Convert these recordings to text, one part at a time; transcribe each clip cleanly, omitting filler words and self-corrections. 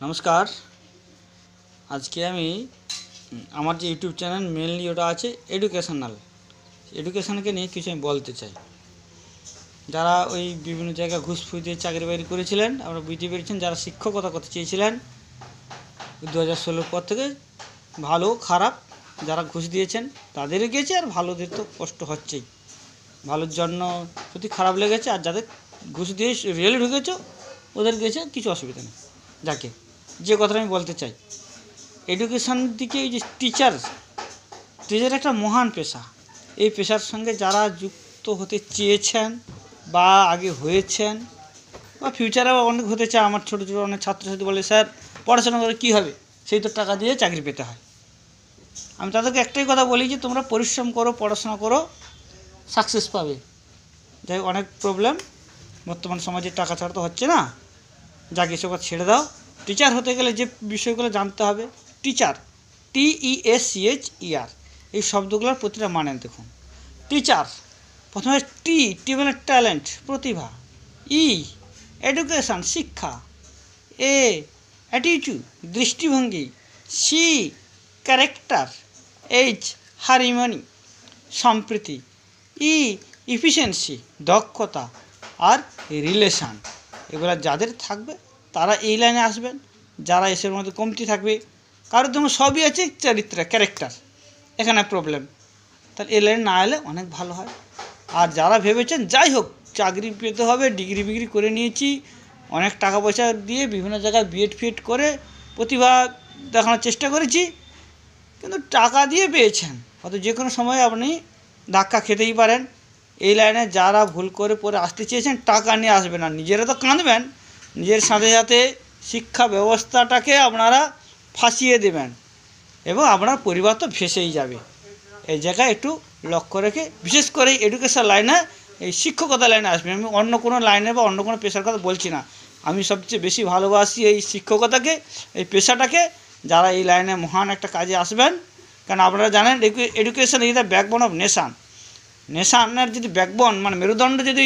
नमस्कार। आज के আমার যে ইউটিউব চ্যানেল মেনলি ওটা আছে এডুকেশনকে নিয়ে কিছু আমি বলতে চাই। যারা ওই বিভিন্ন জায়গায় ঘুষ ফুস দিয়ে চাকরি বাকরি করেছিলেন, আমরা বুঝতে পেরেছেন যারা শিক্ষকতা করতে চেয়েছিলেন 2016 পর থেকে ভালো খারাপ যারা ঘুষ দিয়েছেন তাদেরও গেছে, আর ভালোদের তো কষ্ট হচ্ছেই। ভালোর জন্য সত্যি খারাপ লেগেছে, আর যাদের ঘুষ দিয়ে রিয়েলি ঢুকেছে ওদের গেছে, কিছু অসুবিধা নেই। যাকে যে কথাটা আমি বলতে চাই, এডুকেশন দিকে এই যে টিচার একটা মহান পেশা। এই পেশার সঙ্গে যারা যুক্ত হতে চেয়েছেন বা আগে হয়েছেন বা ফিউচারে অনেক হতে চায়, আমার ছোটো ছোটো অনেক ছাত্রছাত্রী বলে স্যার পড়াশোনা করে কী হবে, সেই তো টাকা দিয়ে চাকরি পেতে হয়। আমি তাদেরকে একটাই কথা বলি যে তোমরা পরিশ্রম করো, পড়াশোনা করো, সাকসেস পাবে। যাই অনেক প্রবলেম বর্তমান সমাজে, টাকা ছাড়া তো হচ্ছে না। যাকে এসব ছেড়ে দাও। টিচার হতে গেলে যে বিষয়গুলো জানতে হবে, টিচার TEACHER এই শব্দগুলোর প্রতিটা মানে দেখুন। টিচার প্রথমে টি মানে ট্যালেন্ট, প্রতিভা, এডুকেশান শিক্ষা, অ্যাটিটিউড দৃষ্টিভঙ্গি, ক্যারেক্টার, হারমোনি সম্প্রীতি, এফিশিয়েন্সি দক্ষতা, আর রিলেশান। এগুলো যাদের থাকবে তারা এই লাইনে আসবেন। যারা এসের মধ্যে কমতি থাকবে, কারোর জন্য সবই আছে, চরিত্র ক্যারেক্টার, এখানে প্রবলেম, তাহলে এই লাইনে না এলে অনেক ভালো হয়। আর যারা ভেবেছেন যাই হোক চাকরি পেতে হবে, ডিগ্রি বিগ্রি করে নিয়েছি, অনেক টাকা পয়সা দিয়ে বিভিন্ন জায়গায় বিএড করে প্রতিভা দেখানোর চেষ্টা করেছি, কিন্তু টাকা দিয়ে পেয়েছেন, হয়তো যে কোনো সময় আপনি ধাক্কা খেতেই পারেন। এই লাইনে যারা ভুল করে পরে আসতে চেয়েছেন, টাকা নিয়ে আসবে না, নিজেরা তো কাঁদবেন, নিজের সাথে সাথে শিক্ষা ব্যবস্থাটাকে আপনারা ফাঁসিয়ে দেবেন এবং আপনার পরিবার তো ভেসেই যাবে। এই জায়গায় একটু লক্ষ্য রেখে, বিশেষ করে এডুকেশন লাইনে, এই শিক্ষকতা লাইনে আসবেন। আমি অন্য কোনো লাইনে বা অন্য কোনো পেশার কথা বলছি না, আমি সবচেয়ে বেশি ভালোবাসি এই শিক্ষকতাকে, এই পেশাটাকে। যারা এই লাইনে মহান একটা কাজে আসবেন, কারণ আপনারা জানেন education is the backbone of nation. নেশানের যদি ব্যাকবোন মানে মেরুদণ্ড যদি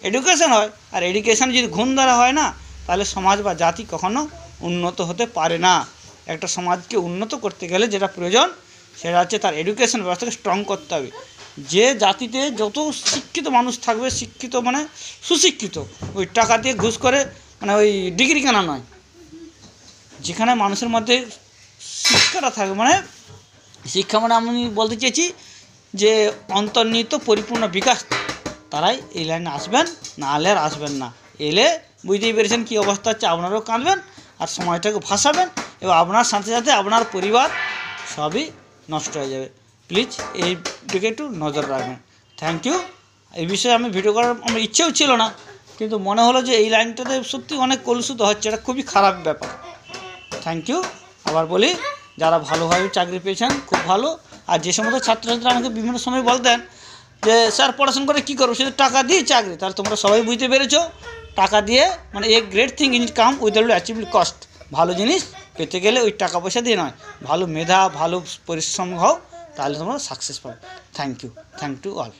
এডুকেশন হয়, আর এডুকেশন যদি ঘুণ ধরা হয় না, তাহলে সমাজ বা জাতি কখনো উন্নত হতে পারে না। একটা সমাজকে উন্নত করতে গেলে যেটা প্রয়োজন সেটা হচ্ছে তার এডুকেশন ব্যবস্থাকে স্ট্রং করতে হবে। যে জাতিতে যত শিক্ষিত মানুষ থাকবে, শিক্ষিত মানে সুশিক্ষিত, ওই টাকা দিয়ে ঘুষ করে মানে ওই ডিগ্রি কেনা নয়, যেখানে মানুষের মধ্যে শিক্ষাটা থাকবে, মানে শিক্ষা মানে আমি বলতে চেয়েছি যে অন্তর্নিহিত পরিপূর্ণ বিকাশ, তারাই এই লাইনে আসবেন, না হলে আর আসবেন না। এলে বুঝতেই পেরেছেন কী অবস্থা হচ্ছে, আপনারাও কাঁদবেন আর সময়টাকে ভাসাবেন, এবং আপনার সাথে সাথে আপনার পরিবার সবই নষ্ট হয়ে যাবে। প্লিজ এই দিকে একটু নজর রাখবেন। Thank you. এই বিষয়ে আমি ভিডিও করার আমার ইচ্ছেও ছিল না, কিন্তু মনে হলো যে এই লাইনটাতে সত্যি অনেক কলুষিত হচ্ছে, এটা খুবই খারাপ ব্যাপার। Thank you. আবার বলি, যারা ভালোভাবে চাকরি পেয়েছেন খুব ভালো। আর যে সমস্ত ছাত্রছাত্রীরা আমাকে বিভিন্ন সময় বলতেন যে স্যার পড়াশোনা করে কী করবো, শুধু টাকা দিয়ে চাকরি, তাহলে তোমরা সবাই বুঝতে পেরেছো, টাকা দিয়ে মানে a great thing in come without achieved cost. ভালো জিনিস পেতে গেলে ওই টাকা পয়সা দিয়ে নয়, ভালো মেধা, ভালো পরিশ্রম হও, তাহলে তোমরা সাকসেস পাবে। Thank you all.